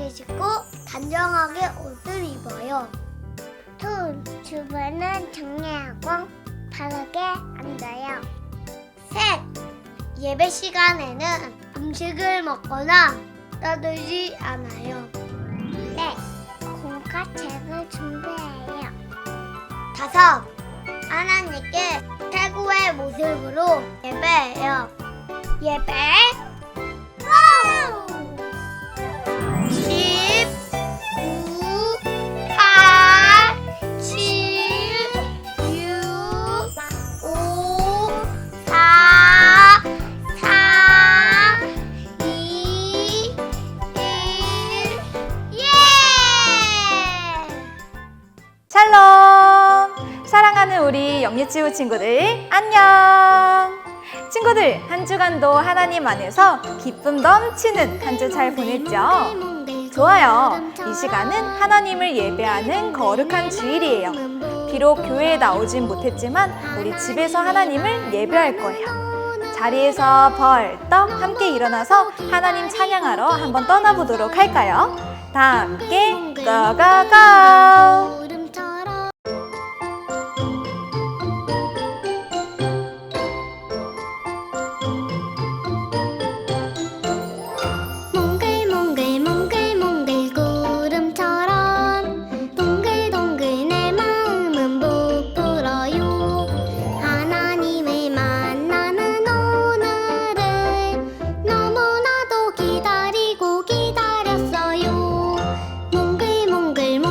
잘 씻고 단정하게 옷을 입어요. 둘, 주변은 정리하고 바르게 앉아요. 셋, 예배 시간에는 음식을 먹거나 떠들지 않아요. 넷, 공과책을 준비해요. 다섯, 하나님께 최고의 모습으로 예배해요. 예배 고! 10, 9, 8, 7, 6, 5, 4, 3, 2, 1, 예! 샬롬! 사랑하는 우리 영예치유 친구들 안녕! 친구들 한 주간도 하나님 안에서 기쁨 넘치는 한 주 잘 보냈죠? 좋아요! 이 시간은 하나님을 예배하는 거룩한 주일이에요. 비록 교회에 나오진 못했지만 우리 집에서 하나님을 예배할 거예요. 자리에서 벌떡 함께 일어나서 하나님 찬양하러 한번 떠나보도록 할까요? 다 함께 고고고! 몽글몽글 구름처럼 동글동글 내 마음은 부풀어요. 하나님을 만나는 오늘을 너무나도 기다리고 기다렸어요. 몽글몽글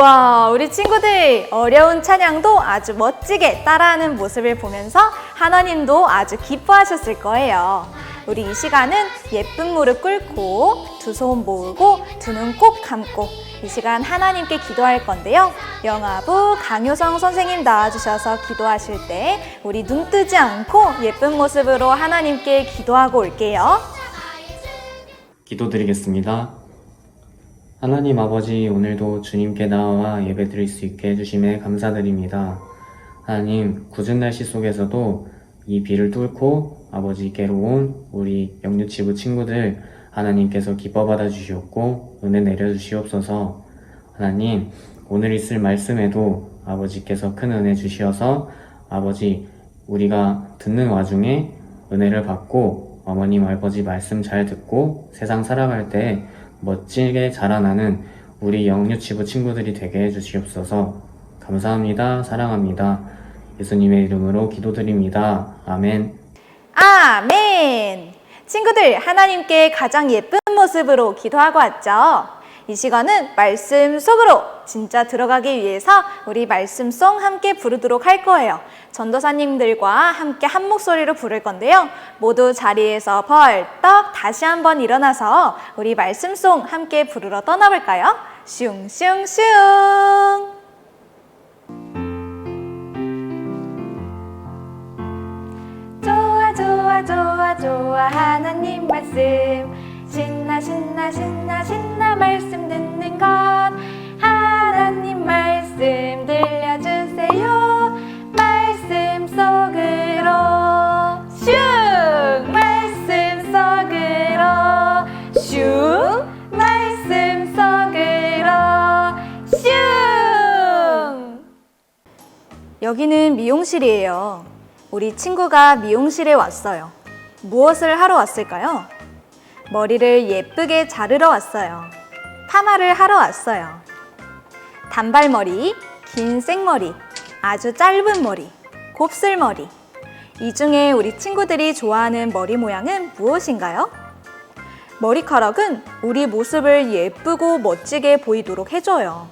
와, 우리 친구들 어려운 찬양도 아주 멋지게 따라하는 모습을 보면서 하나님도 아주 기뻐하셨을 거예요. 우리 이 시간은 예쁜 무릎 꿇고 두 손 모으고 두 눈 꼭 감고 이 시간 하나님께 기도할 건데요. 영아부 강효성 선생님 나와주셔서 기도하실 때 우리 눈 뜨지 않고 예쁜 모습으로 하나님께 기도하고 올게요. 기도드리겠습니다. 하나님 아버지, 오늘도 주님께 나와 예배드릴 수 있게 해주심에 감사드립니다. 하나님, 궂은 날씨 속에서도 이 비를 뚫고 아버지께로 온 우리 영유치부 친구들 하나님께서 기뻐 받아주시옵고 은혜 내려주시옵소서. 하나님, 오늘 있을 말씀에도 아버지께서 큰 은혜 주시어서 아버지, 우리가 듣는 와중에 은혜를 받고 어머님 아버지 말씀 잘 듣고 세상 살아갈 때 멋지게 자라나는 우리 영유치부 친구들이 되게 해주시옵소서. 감사합니다. 사랑합니다. 예수님의 이름으로 기도드립니다. 아멘. 아멘! 친구들, 하나님께 가장 예쁜 모습으로 기도하고 왔죠? 이 시간은 말씀 속으로 진짜 들어가기 위해서 우리 말씀송 함께 부르도록 할 거예요. 전도사님들과 함께 한 목소리로 부를 건데요. 모두 자리에서 벌떡 다시 한번 일어나서 우리 말씀송 함께 부르러 떠나볼까요? 슝슝슝! 좋아 좋아 좋아 좋아 하나님 말씀 신나 신나 신나 신나 말씀 듣는 것 하나님 말씀 들려주세요 말씀 속으로 슝 말씀 속으로 슝 말씀 속으로 슝 여기는 미용실이에요. 우리 친구가 미용실에 왔어요. 무엇을 하러 왔을까요? 머리를 예쁘게 자르러 왔어요. 파마를 하러 왔어요. 단발머리, 긴 생머리, 아주 짧은 머리, 곱슬머리. 이 중에 우리 친구들이 좋아하는 머리 모양은 무엇인가요? 머리카락은 우리 모습을 예쁘고 멋지게 보이도록 해줘요.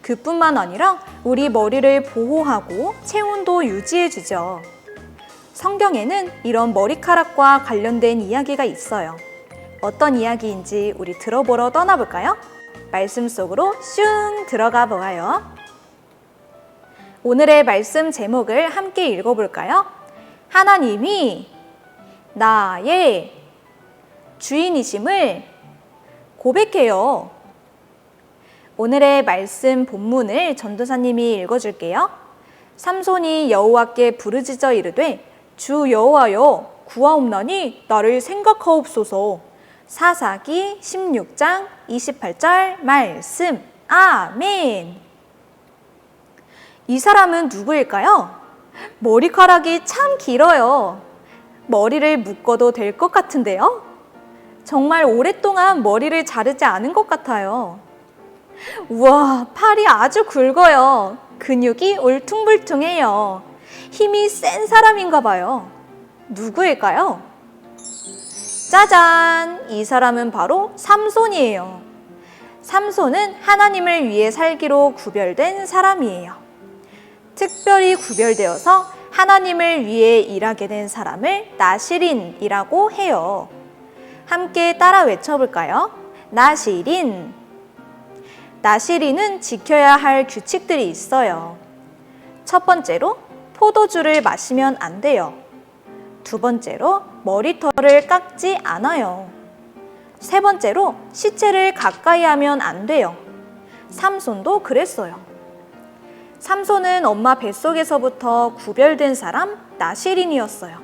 그뿐만 아니라 우리 머리를 보호하고 체온도 유지해주죠. 성경에는 이런 머리카락과 관련된 이야기가 있어요. 어떤 이야기인지 우리 들어보러 떠나볼까요? 말씀 속으로 슝 들어가 보아요. 오늘의 말씀 제목을 함께 읽어볼까요? 하나님이 나의 주인이심을 고백해요. 오늘의 말씀 본문을 전도사님이 읽어줄게요. 삼손이 여호와께 부르짖어 이르되 주 여호와여 구하옵나니 나를 생각하옵소서. 사사기 16장 28절 말씀. 아멘. 이 사람은 누구일까요? 머리카락이 참 길어요. 머리를 묶어도 될 것 같은데요? 정말 오랫동안 머리를 자르지 않은 것 같아요. 우와, 팔이 아주 굵어요. 근육이 울퉁불퉁해요. 힘이 센 사람인가 봐요. 누구일까요? 짜잔! 이 사람은 바로 삼손이에요. 삼손은 하나님을 위해 살기로 구별된 사람이에요. 특별히 구별되어서 하나님을 위해 일하게 된 사람을 나시린이라고 해요. 함께 따라 외쳐볼까요? 나시린. 나시린은 지켜야 할 규칙들이 있어요. 첫 번째로 포도주를 마시면 안 돼요. 두 번째로 머리털을 깎지 않아요. 세 번째로 시체를 가까이 하면 안 돼요. 삼손도 그랬어요. 삼손은 엄마 뱃속에서부터 구별된 사람 나시린이었어요.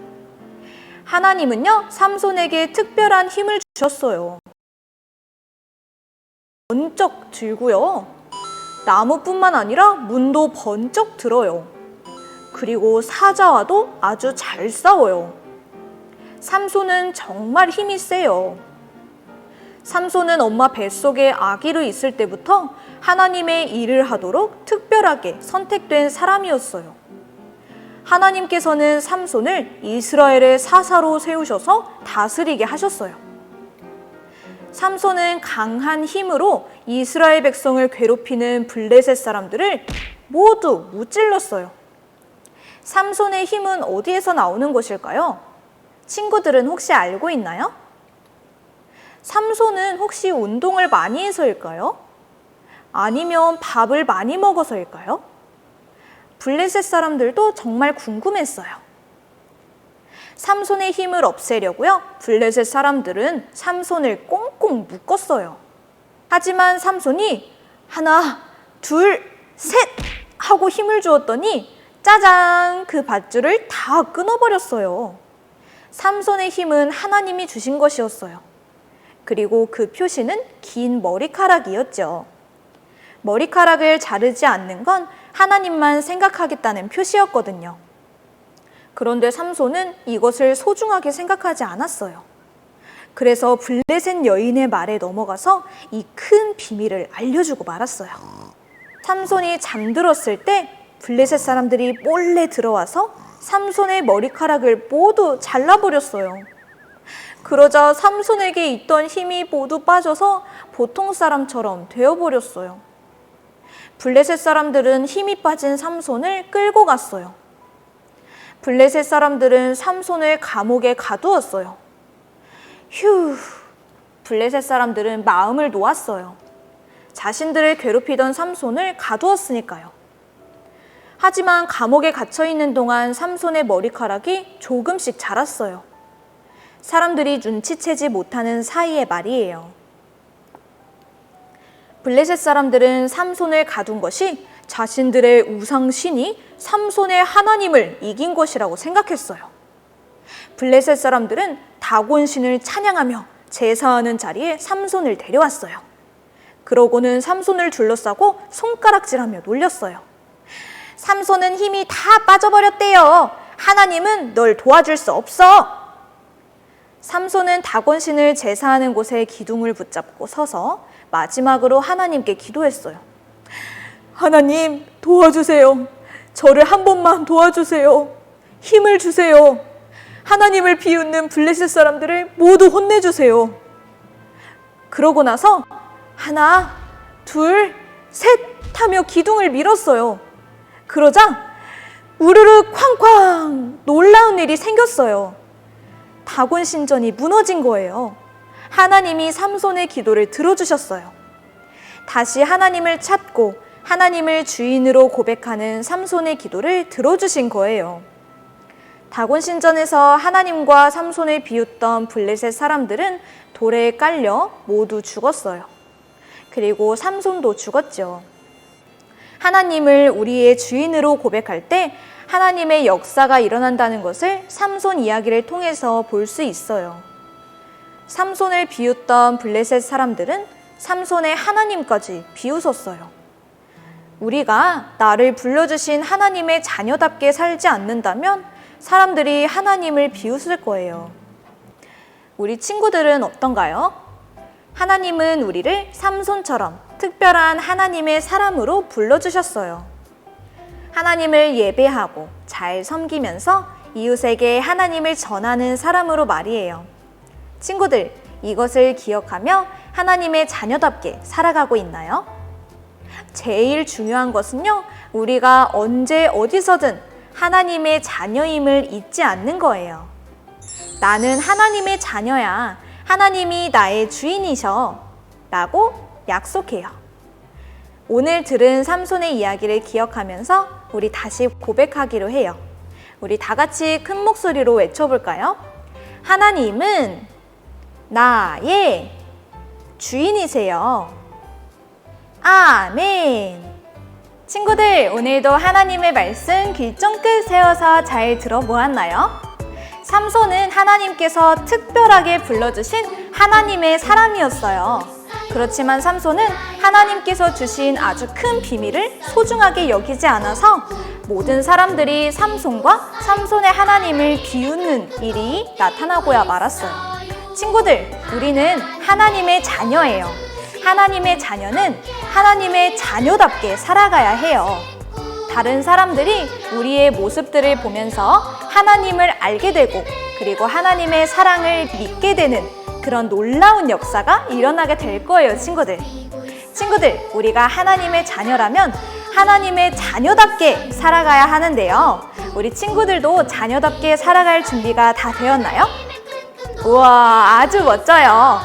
하나님은요, 삼손에게 특별한 힘을 주셨어요. 번쩍 들고요. 나무뿐만 아니라 문도 번쩍 들어요. 그리고 사자와도 아주 잘 싸워요. 삼손은 정말 힘이 세요. 삼손은 엄마 뱃속에 아기로 있을 때부터 하나님의 일을 하도록 특별하게 선택된 사람이었어요. 하나님께서는 삼손을 이스라엘의 사사로 세우셔서 다스리게 하셨어요. 삼손은 강한 힘으로 이스라엘 백성을 괴롭히는 블레셋 사람들을 모두 무찔렀어요. 삼손의 힘은 어디에서 나오는 것일까요? 친구들은 혹시 알고 있나요? 삼손은 혹시 운동을 많이 해서일까요? 아니면 밥을 많이 먹어서일까요? 블레셋 사람들도 정말 궁금했어요. 삼손의 힘을 없애려고요, 블레셋 사람들은 삼손을 꽁꽁 묶었어요. 하지만 삼손이 하나, 둘, 셋 하고 힘을 주었더니 짜잔! 그 밧줄을 다 끊어버렸어요. 삼손의 힘은 하나님이 주신 것이었어요. 그리고 그 표시는 긴 머리카락이었죠. 머리카락을 자르지 않는 건 하나님만 생각하겠다는 표시였거든요. 그런데 삼손은 이것을 소중하게 생각하지 않았어요. 그래서 블레셋 여인의 말에 넘어가서 이 큰 비밀을 알려주고 말았어요. 삼손이 잠들었을 때 블레셋 사람들이 몰래 들어와서 삼손의 머리카락을 모두 잘라버렸어요. 그러자 삼손에게 있던 힘이 모두 빠져서 보통 사람처럼 되어버렸어요. 블레셋 사람들은 힘이 빠진 삼손을 끌고 갔어요. 블레셋 사람들은 삼손을 감옥에 가두었어요. 휴, 블레셋 사람들은 마음을 놓았어요. 자신들을 괴롭히던 삼손을 가두었으니까요. 하지만 감옥에 갇혀있는 동안 삼손의 머리카락이 조금씩 자랐어요. 사람들이 눈치채지 못하는 사이의 말이에요. 블레셋 사람들은 삼손을 가둔 것이 자신들의 우상신이 삼손의 하나님을 이긴 것이라고 생각했어요. 블레셋 사람들은 다곤신을 찬양하며 제사하는 자리에 삼손을 데려왔어요. 그러고는 삼손을 둘러싸고 손가락질하며 놀렸어요. 삼손은 힘이 다 빠져버렸대요. 하나님은 널 도와줄 수 없어. 삼손은 다곤신을 제사하는 곳에 기둥을 붙잡고 서서 마지막으로 하나님께 기도했어요. 하나님, 도와주세요. 저를 한 번만 도와주세요. 힘을 주세요. 하나님을 비웃는 블레셋 사람들을 모두 혼내주세요. 그러고 나서 하나, 둘, 셋 하며 기둥을 밀었어요. 그러자 우르르 쾅쾅 놀라운 일이 생겼어요. 다곤 신전이 무너진 거예요. 하나님이 삼손의 기도를 들어주셨어요. 다시 하나님을 찾고 하나님을 주인으로 고백하는 삼손의 기도를 들어주신 거예요. 다곤 신전에서 하나님과 삼손을 비웃던 블레셋 사람들은 돌에 깔려 모두 죽었어요. 그리고 삼손도 죽었죠. 하나님을 우리의 주인으로 고백할 때 하나님의 역사가 일어난다는 것을 삼손 이야기를 통해서 볼 수 있어요. 삼손을 비웃던 블레셋 사람들은 삼손의 하나님까지 비웃었어요. 우리가 나를 불러주신 하나님의 자녀답게 살지 않는다면 사람들이 하나님을 비웃을 거예요. 우리 친구들은 어떤가요? 하나님은 우리를 삼손처럼 특별한 하나님의 사람으로 불러주셨어요. 하나님을 예배하고 잘 섬기면서 이웃에게 하나님을 전하는 사람으로 말이에요. 친구들, 이것을 기억하며 하나님의 자녀답게 살아가고 있나요? 제일 중요한 것은요, 우리가 언제 어디서든 하나님의 자녀임을 잊지 않는 거예요. 나는 하나님의 자녀야. 하나님이 나의 주인이셔. 라고 약속해요. 오늘 들은 삼손의 이야기를 기억하면서 우리 다시 고백하기로 해요. 우리 다 같이 큰 목소리로 외쳐볼까요? 하나님은 나의 주인이세요. 아멘. 친구들, 오늘도 하나님의 말씀 귀 쫑긋 세워서 잘 들어보았나요? 삼손은 하나님께서 특별하게 불러주신 하나님의 사람이었어요. 그렇지만 삼손은 하나님께서 주신 아주 큰 비밀을 소중하게 여기지 않아서 모든 사람들이 삼손과 삼손의 하나님을 비웃는 일이 나타나고야 말았어요. 친구들, 우리는 하나님의 자녀예요. 하나님의 자녀는 하나님의 자녀답게 살아가야 해요. 다른 사람들이 우리의 모습들을 보면서 하나님을 알게 되고 그리고 하나님의 사랑을 믿게 되는 그런 놀라운 역사가 일어나게 될 거예요, 친구들. 친구들, 우리가 하나님의 자녀라면 하나님의 자녀답게 살아가야 하는데요. 우리 친구들도 자녀답게 살아갈 준비가 다 되었나요? 우와, 아주 멋져요.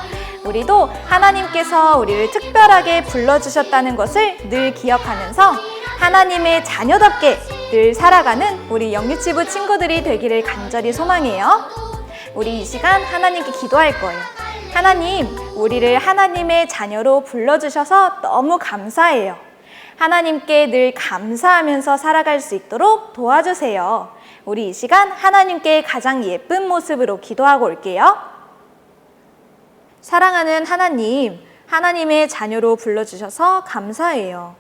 우리도 하나님께서 우리를 특별하게 불러주셨다는 것을 늘 기억하면서 하나님의 자녀답게 늘 살아가는 우리 영유치부 친구들이 되기를 간절히 소망해요. 우리 이 시간 하나님께 기도할 거예요. 하나님, 우리를 하나님의 자녀로 불러주셔서 너무 감사해요. 하나님께 늘 감사하면서 살아갈 수 있도록 도와주세요. 우리 이 시간 하나님께 가장 예쁜 모습으로 기도하고 올게요. 사랑하는 하나님, 하나님의 자녀로 불러주셔서 감사해요.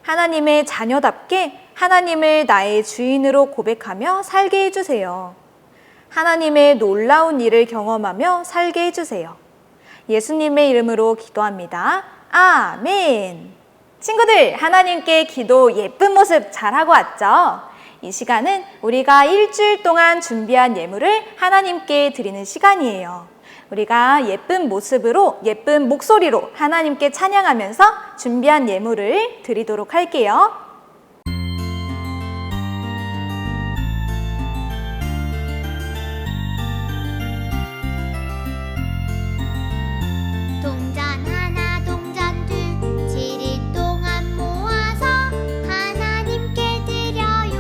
하나님의 자녀답게 하나님을 나의 주인으로 고백하며 살게 해주세요. 하나님의 놀라운 일을 경험하며 살게 해주세요. 예수님의 이름으로 기도합니다. 아멘. 친구들, 하나님께 기도 예쁜 모습 잘하고 왔죠? 이 시간은 우리가 일주일 동안 준비한 예물을 하나님께 드리는 시간이에요. 우리가 예쁜 모습으로, 예쁜 목소리로 하나님께 찬양하면서 준비한 예물을 드리도록 할게요. 동전 하나 동전 둘 7일 동안 모아서 하나님께 드려요.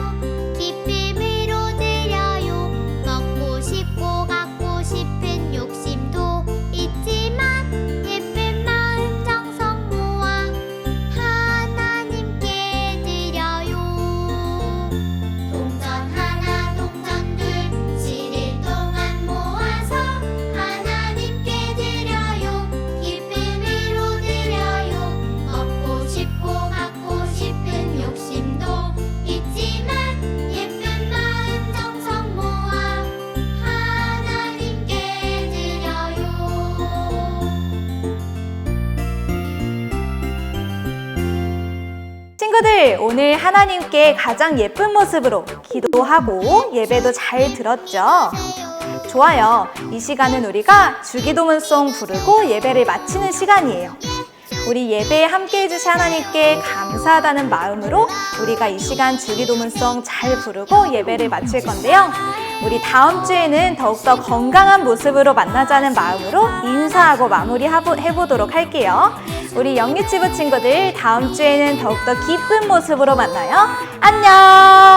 기쁨으로 드려요. 먹고 싶고 갖고 싶은 욕심도 있지만 예쁜 마음 정성 모아 하나님께 드려요. 동전 하나 동전 둘 7일 동안 모아서 하나님께 드려요. 기쁨으로 드려요. 먹고 싶고 갖고 싶은 욕심도 있지만 예쁜 마음 정성 모아 하나님께 드려요. 친구들, 오늘 하나님께 가장 예쁜 모습으로 기도하고 예배도 잘 들었죠? 좋아요. 이 시간은 우리가 주기도문송 부르고 예배를 마치는 시간이에요. 우리 예배에 함께 해주신 하나님께 감사하다는 마음으로 우리가 이 시간 주기도문송 잘 부르고 예배를 마칠 건데요. 우리 다음 주에는 더욱더 건강한 모습으로 만나자는 마음으로 인사하고 마무리해보도록 할게요. 우리 영유치부 친구들, 다음 주에는 더욱더 기쁜 모습으로 만나요. 안녕!